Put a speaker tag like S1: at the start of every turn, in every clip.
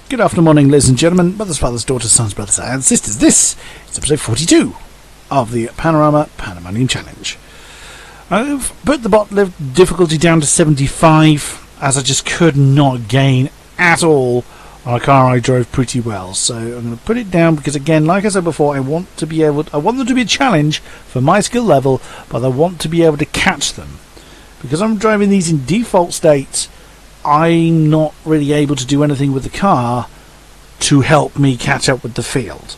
S1: Good afternoon, morning, ladies and gentlemen, mothers, fathers, daughters, sons, brothers, and sisters. This is episode 42 of the Panorama Pandemonium Challenge. I've put the bot difficulty down to 75, as I just could not gain at all on a car I drove pretty well. So I'm going to put it down because, again, like I said before, I want them to be a challenge for my skill level, but I want to be able to catch them. Because I'm driving these in default state, I'm not really able to do anything with the car to help me catch up with the field.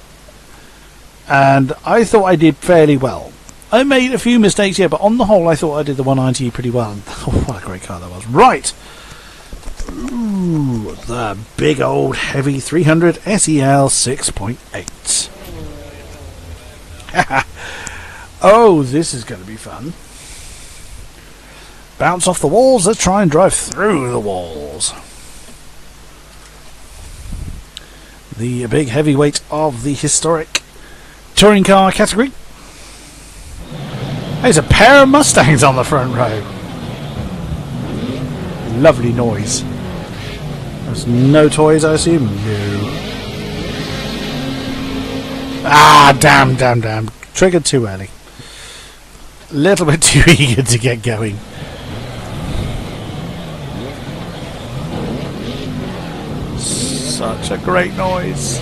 S1: And I thought I did fairly well. I made a few mistakes here, but on the whole I thought I did the 190 pretty well. And, oh, what a great car that was. Right! Ooh, the big old heavy 300 SEL 6.8. Oh, this is going to be fun. Bounce off the walls, let's try and drive through the walls. The big heavyweight of the historic touring car category. There's a pair of Mustangs on the front row. Lovely noise. There's no toys, I assume? No. Ah, damn. Triggered too early. A little bit too eager to get going. Such a great noise.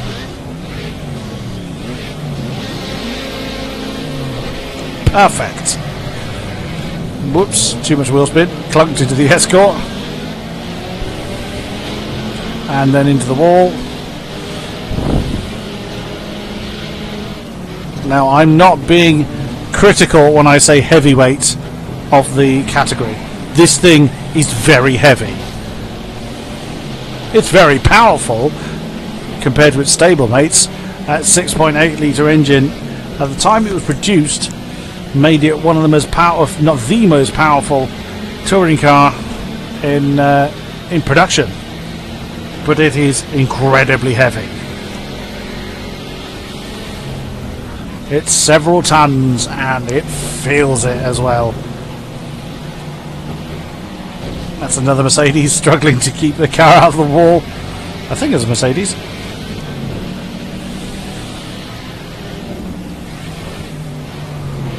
S1: Perfect. Whoops, too much wheel spin. Clunked into the Escort. And then into the wall. Now, I'm not being critical when I say heavyweight of the category. This thing is very heavy. It's very powerful compared to its stablemates. At 6.8 litre engine, at the time it was produced, made it one of the most powerful, not the most powerful, touring car in production. But it is incredibly heavy. It's several tons and it feels it as well. That's another Mercedes struggling to keep the car out of the wall. I think it's a Mercedes.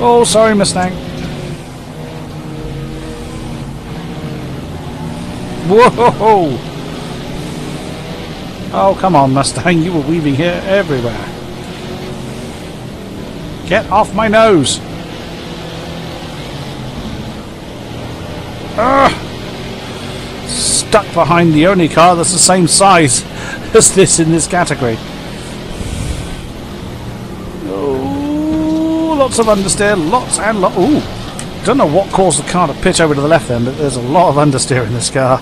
S1: Oh, sorry, Mustang. Whoa! Oh, come on, Mustang. You were weaving here everywhere. Get off my nose! Stuck behind the only car that's the same size as this in this category. Oh, lots of understeer, lots and lots. Ooh, don't know what caused the car to pitch over to the left then, but there's a lot of understeer in this car.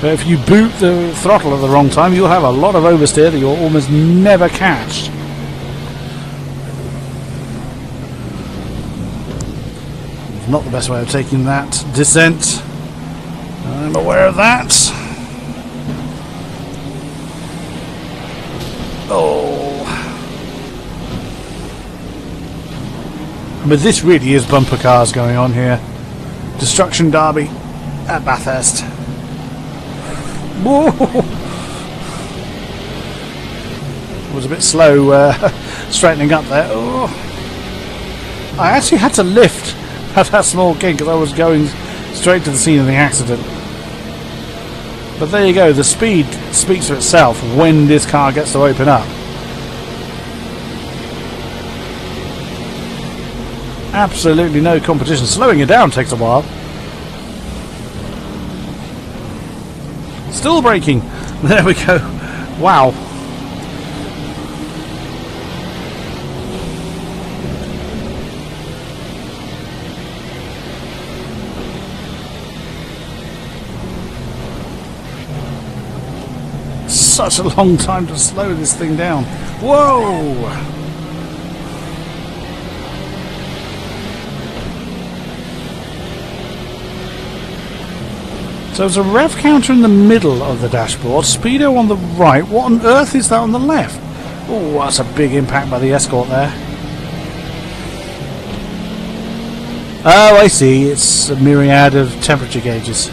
S1: But if you boot the throttle at the wrong time, you'll have a lot of oversteer that you'll almost never catch. Not the best way of taking that descent. I'm aware of that. Oh. But this really is bumper cars going on here. Destruction Derby at Bathurst. Whoa! Was a bit slow straightening up there. Oh. I actually had to lift at that small kink because I was going straight to the scene of the accident. But there you go, the speed speaks for itself when this car gets to open up. Absolutely no competition. Slowing it down takes a while. Still braking. There we go. Wow. Such a long time to slow this thing down. Whoa! So there's a rev counter in the middle of the dashboard, speedo on the right. What on earth is that on the left? Oh, that's a big impact by the Escort there. Oh, I see. It's a myriad of temperature gauges.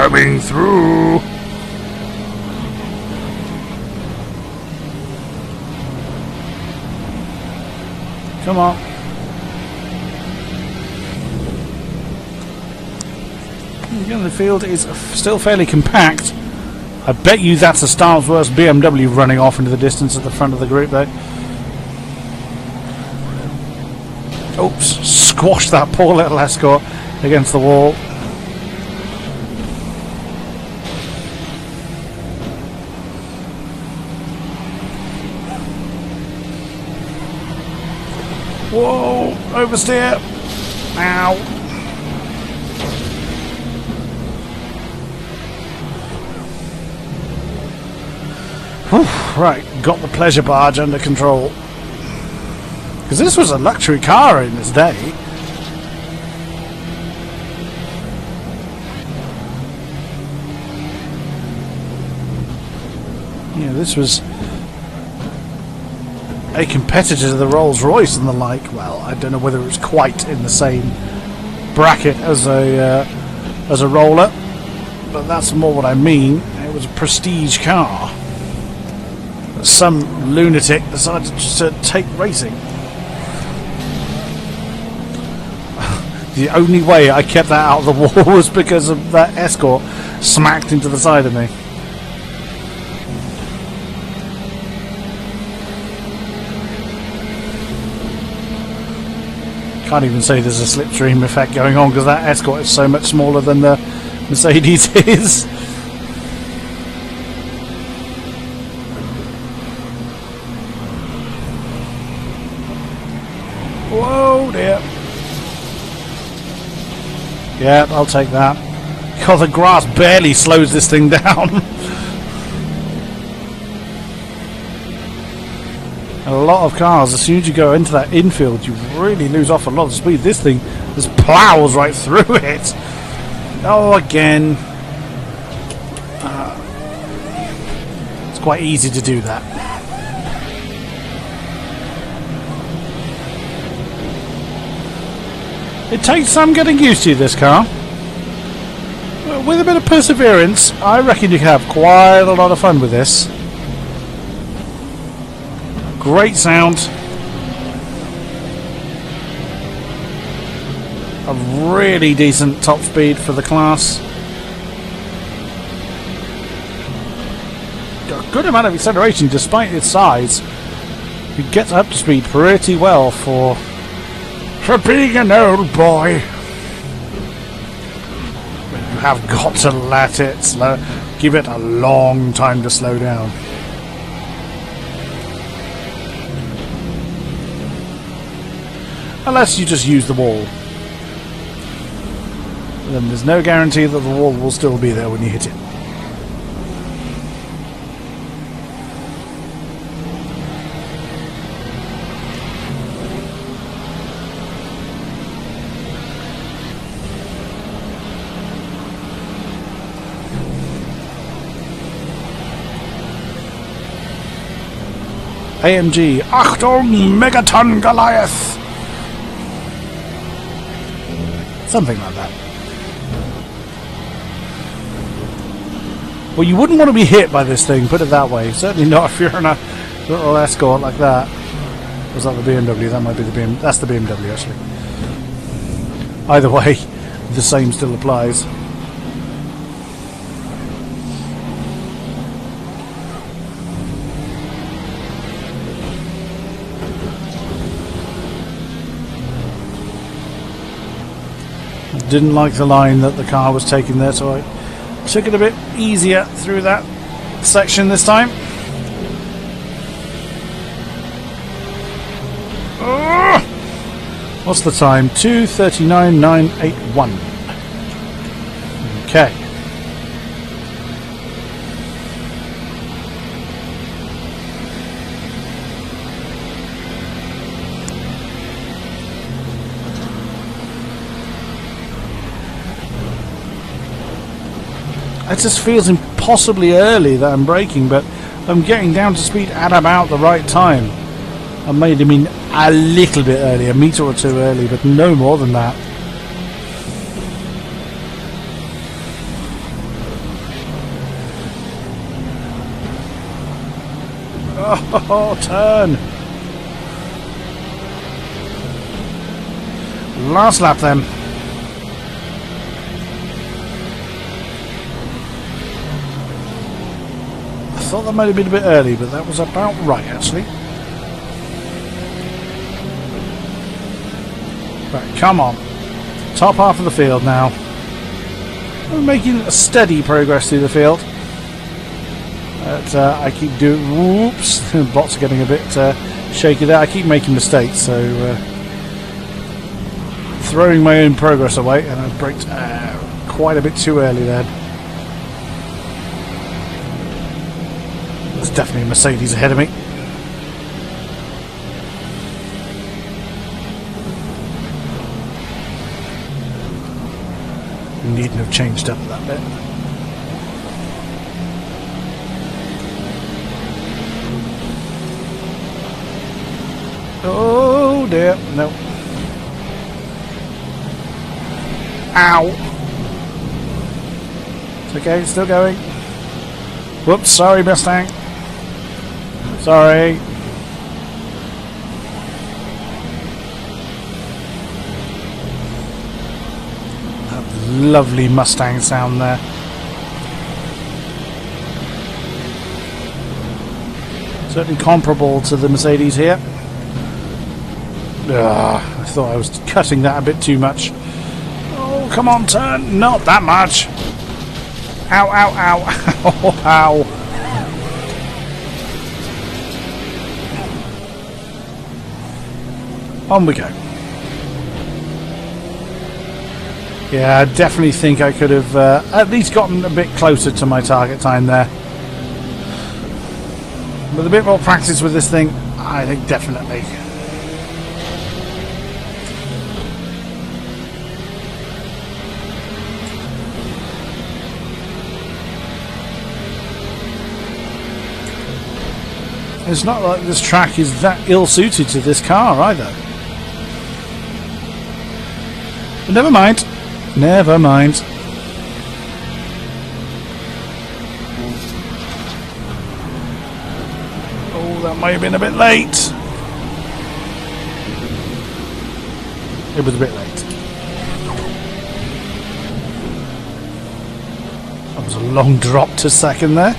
S1: coming through. Come on. Again, the field is still fairly compact. I bet you that's a Star's worst BMW running off into the distance at the front of the group, though. Oops, squashed that poor little Escort against the wall. Whoa, oversteer. Ow. Whew, right, got the pleasure barge under control. Because this was a luxury car in its day. Yeah, this was a competitor to the Rolls-Royce and the like. Well, I don't know whether it was quite in the same bracket as a roller, but that's more what I mean. It was a prestige car. Some lunatic decided just to take racing. The only way I kept that out of the wall was because of that Escort smacked into the side of me. Can't even say there's a slipstream effect going on because that Escort is so much smaller than the Mercedes is. Whoa dear. Yeah, I'll take that. God, the grass barely slows this thing down. A lot of cars, as soon as you go into that infield, you really lose off a lot of speed. This thing just plows right through it. Oh, again. It's quite easy to do that. It takes some getting used to, this car. With a bit of perseverance, I reckon you can have quite a lot of fun with this. Great sound. A really decent top speed for the class. A good amount of acceleration despite its size. It gets up to speed pretty well for being an old boy. You have got to let it slow. Give it a long time to slow down. Unless you just use the wall. Then there's no guarantee that the wall will still be there when you hit it. AMG, Achtung, Megaton Goliath! Something like that. Well, you wouldn't want to be hit by this thing, put it that way. Certainly not if you're in a little Escort like that. Was that the BMW? That might be the BMW. That's the BMW, actually. Either way, the same still applies. Didn't like the line that the car was taking there, so I took it a bit easier through that section this time. What's the time? 2:39.981. Okay. It just feels impossibly early that I'm braking, but I'm getting down to speed at about the right time. I made him in a little bit early, a metre or two early, but no more than that. Oh, turn. Last lap then. I thought that might have been a bit early, but that was about right actually. Right, come on. Top half of the field now. We're making a steady progress through the field. But I keep doing... Whoops! The bots are getting a bit shaky there. I keep making mistakes, so... throwing my own progress away, and I braked quite a bit too early then. There's definitely a Mercedes ahead of me. Needn't have changed up that bit. Oh dear, no. Ow! It's okay, it's still going. Whoops, sorry Mustang. Sorry. That lovely Mustang sound there. Certainly comparable to the Mercedes here. I thought I was cutting that a bit too much. Oh, come on, turn. Not that much. Ow, ow, ow. Ow, ow. On we go. Yeah, I definitely think I could have at least gotten a bit closer to my target time there. With a bit more practice with this thing, I think definitely. It's not like this track is that ill-suited to this car either. But never mind. Never mind. Oh, that might have been a bit late. It was a bit late. That was a long drop to second there.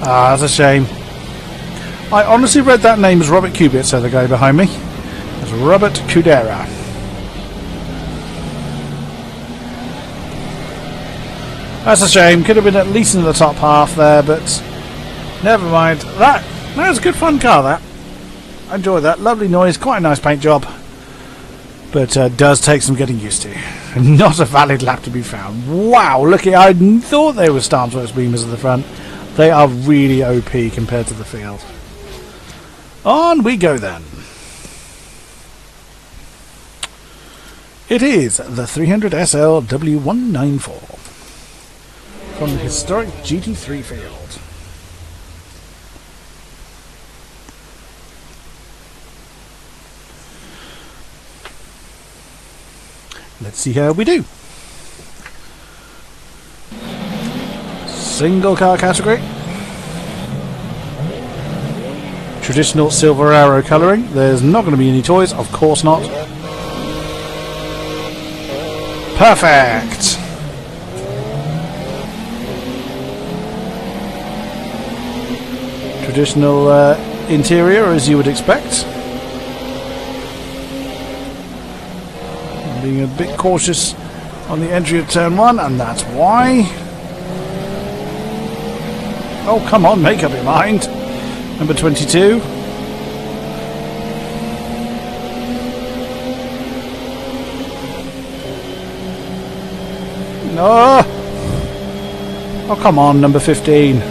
S1: Ah, that's a shame. I honestly read that name as Robert Kubica, so the guy behind me. It's Robert Kudera. That's a shame. Could have been at least in the top half there, but never mind. That was a good fun car, that. I enjoyed that. Lovely noise, quite a nice paint job. But does take some getting used to. Not a valid lap to be found. Wow, look at, I thought they were Starmsworks beamers at the front. They are really OP compared to the field. On we go then. It is the 300SL W194 from the historic GT3 field. Let's see how we do. Single car category. Traditional silver arrow colouring. There's not going to be any toys, of course not. Perfect. Traditional interior, as you would expect. Being a bit cautious on the entry of turn 1, and that's why. Oh, come on, make up your mind. Number 22. No. Oh, come on, number 15.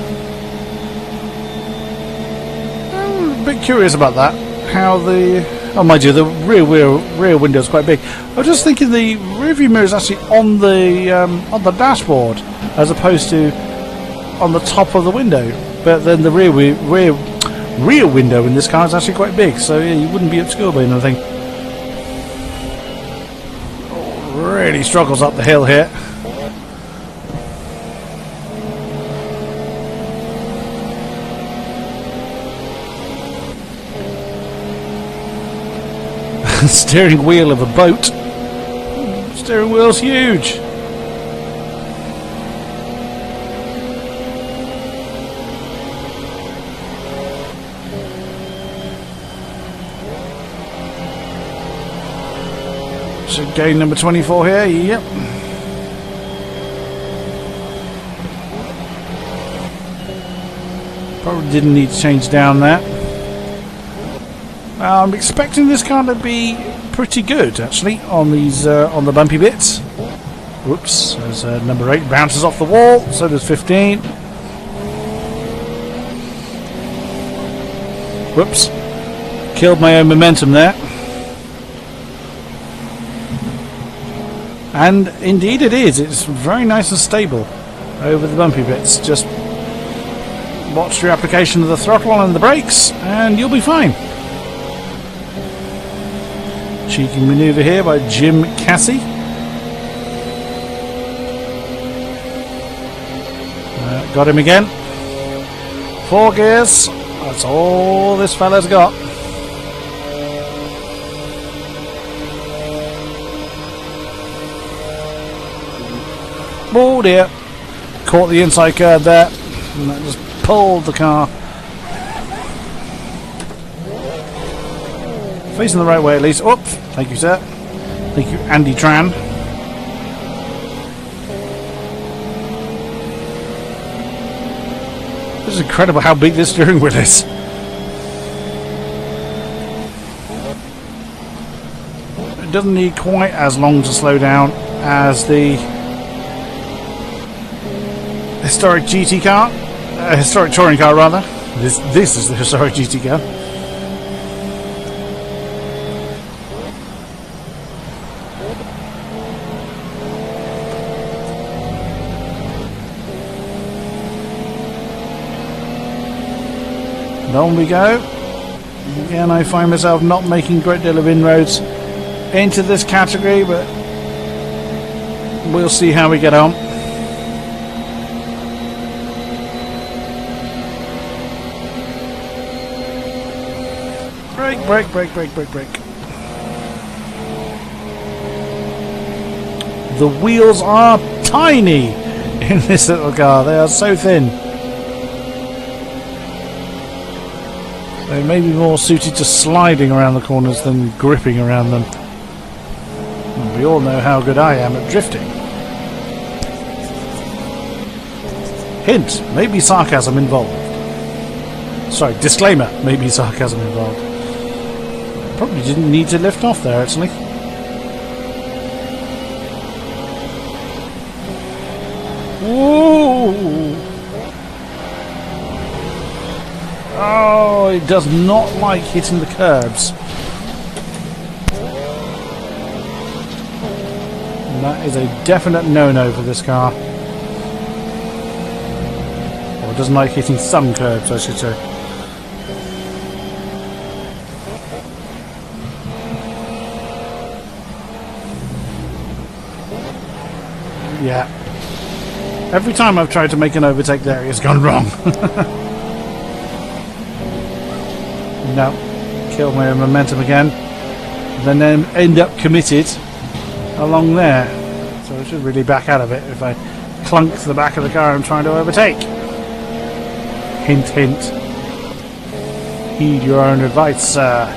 S1: I'm a bit curious about that. How the... Oh, mind you, the rear window is quite big. I was just thinking the rear view mirror is actually on the dashboard, as opposed to on the top of the window. But then the rear window in this car is actually quite big, so yeah, you wouldn't be obscured by anything. Oh, really struggles up the hill here. steering wheel of a boat. Steering wheel's huge. Should gain number 24 here. Yep. Probably didn't need to change down there. I'm expecting this car to be pretty good, actually, on these on the bumpy bits. Whoops, there's number 8 bounces off the wall, so does 15. Whoops, killed my own momentum there. And indeed it is, it's very nice and stable over the bumpy bits. Just watch your application of the throttle and the brakes and you'll be fine. Cheeky manoeuvre here by Jim Cassie. Got him again. 4 gears. That's all this fella's got. Oh dear. Caught the inside curb there. And that just pulled the car. Facing the right way at least. Oops. Thank you, sir. Thank you, Andy Tran. This is incredible how big this steering wheel is. It doesn't need quite as long to slow down as the historic GT car. Historic touring car, rather. This is the historic GT car. And on we go. Again, I find myself not making a great deal of inroads into this category, but we'll see how we get on. Brake, brake, brake, brake, brake, brake. The wheels are tiny in this little car. They are so thin. They may be more suited to sliding around the corners than gripping around them. And we all know how good I am at drifting. Hint, maybe sarcasm involved. Sorry, disclaimer, maybe sarcasm involved. Probably didn't need to lift off there, actually. Ooh. Oh, it does not like hitting the curbs. And that is a definite no-no for this car. Or it doesn't like hitting some curbs, I should say. Yeah. Every time I've tried to make an overtake there, it's gone wrong. No. Kill my momentum again. Then end up committed along there. So I should really back out of it if I clunk to the back of the car I'm trying to overtake. Hint, hint. Heed your own advice, sir.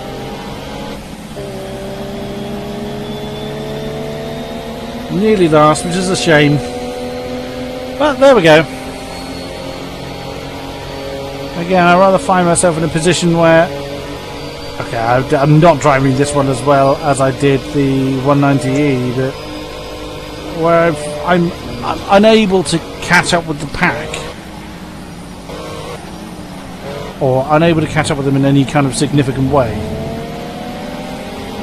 S1: Nearly last, which is a shame. But there we go. Again, I rather find myself in a position where, okay, I'm not driving this one as well as I did the 190E, but where I'm unable to catch up with the pack, or unable to catch up with them in any kind of significant way.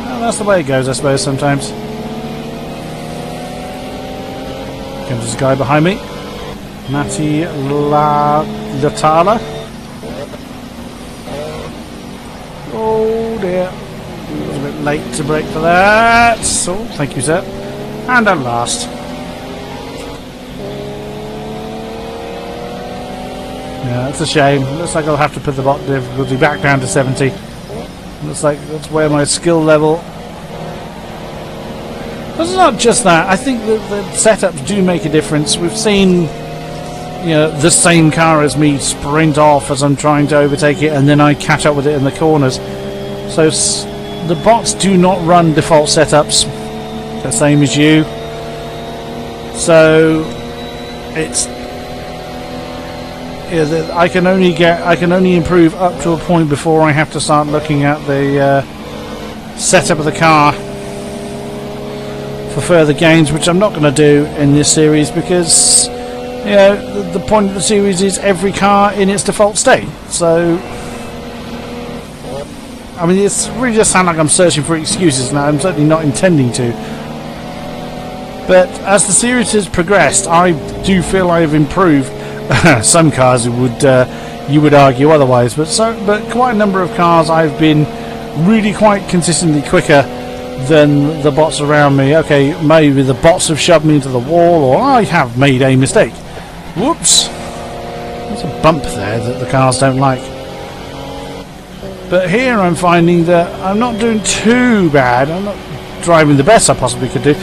S1: Well, that's the way it goes, I suppose, sometimes. Comes this guy behind me, Matti Latala. Oh dear, I was a bit late to brake for that. So, thank you, sir. And at last. Yeah, that's a shame. Looks like I'll have to put the bot difficulty back down to 70. Looks like that's where my skill level But it's not just that. I think that the setups do make a difference. We've seen, the same car as me sprint off as I'm trying to overtake it, and then I catch up with it in the corners. So the bots do not run default setups the same as you. So it's I can only improve up to a point before I have to start looking at the setup of the car for further gains, which I'm not going to do in this series because the point of the series is every car in its default state. So I mean, it's really just sound like I'm searching for excuses now. I'm certainly not intending to. But as the series has progressed, I do feel I have improved. Some cars you would argue otherwise, but quite a number of cars I've been really quite consistently quicker than the bots around me. Okay, maybe the bots have shoved me into the wall, or I have made a mistake. Whoops! There's a bump there that the cars don't like. But here I'm finding that I'm not doing too bad. I'm not driving the best I possibly could do,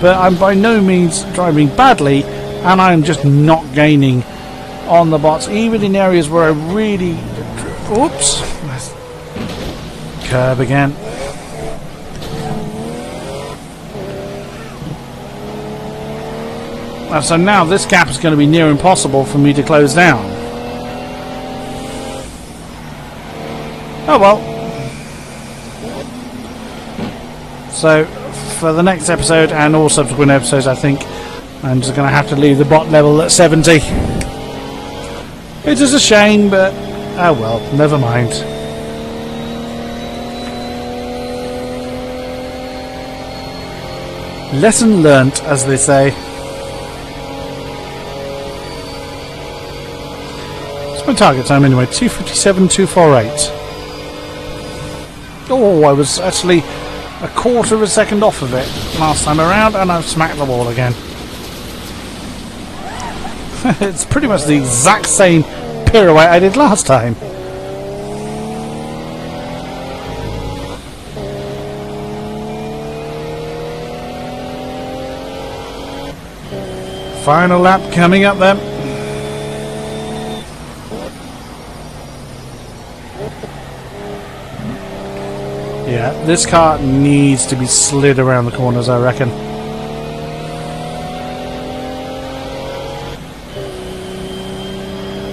S1: but I'm by no means driving badly, and I'm just not gaining on the bots, even in areas where I really... Oops! Curb again. So now this gap is going to be near impossible for me to close down. Oh well. So for the next episode and all subsequent episodes, I think I'm just going to have to leave the bot level at 70. It is a shame, but oh well, never mind. Lesson learnt, as they say. What's my target time anyway? 2:57, 2:48. Oh, I was actually a quarter of a second off of it last time around, and I've smacked the wall again. It's pretty much the exact same pirouette I did last time. Final lap coming up then. Yeah, this car needs to be slid around the corners, I reckon.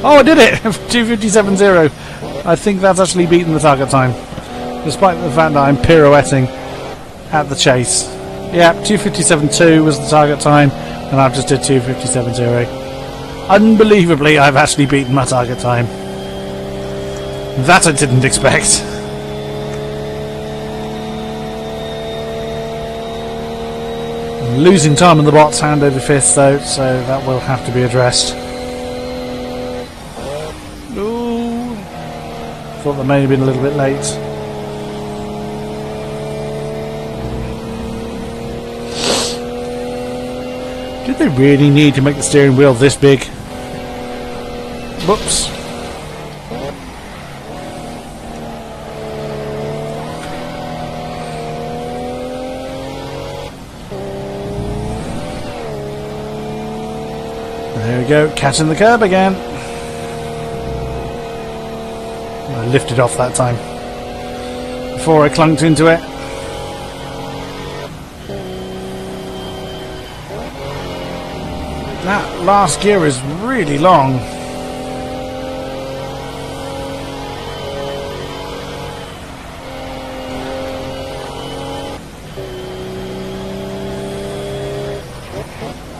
S1: Oh, I did it! 2:57.0. I think that's actually beaten the target time, despite the fact that I'm pirouetting at the chase. Yeah, 2:57.2 was the target time, and I've just did 2:57.0. Unbelievably, I've actually beaten my target time. That I didn't expect. Losing time on the bots hand over fist though, so that will have to be addressed. Ooh. Thought that may have been a little bit late. Did they really need to make the steering wheel this big? Whoops. There we go, catching the curb again. I lifted off that time before I clunked into it. That last gear is really long.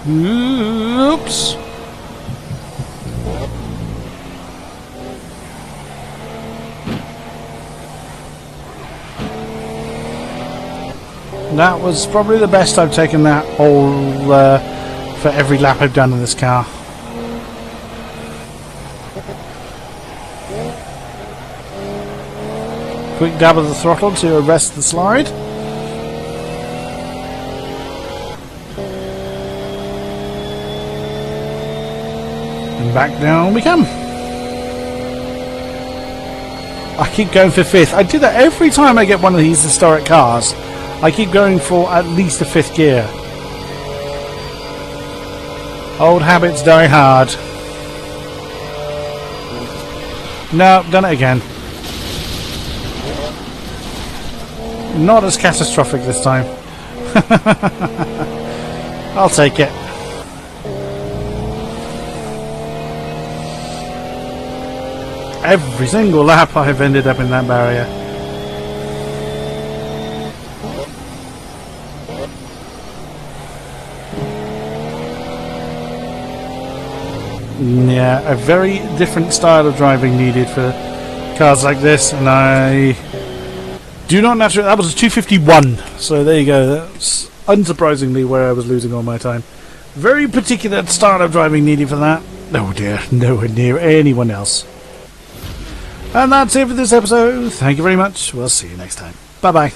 S1: Oops. That was probably the best I've taken that all for every lap I've done in this car. Quick dab of the throttle to arrest the slide. And back down we come. I keep going for fifth. I do that every time I get one of these historic cars. I keep going for at least a 5th gear. Old habits die hard. No, done it again. Not as catastrophic this time. I'll take it. Every single lap I've ended up in that barrier. Yeah, a very different style of driving needed for cars like this, and I do not naturally... That was a 251, so there you go. That's unsurprisingly where I was losing all my time. Very particular style of driving needed for that. Oh dear, nowhere near anyone else. And that's it for this episode. Thank you very much. We'll see you next time. Bye bye.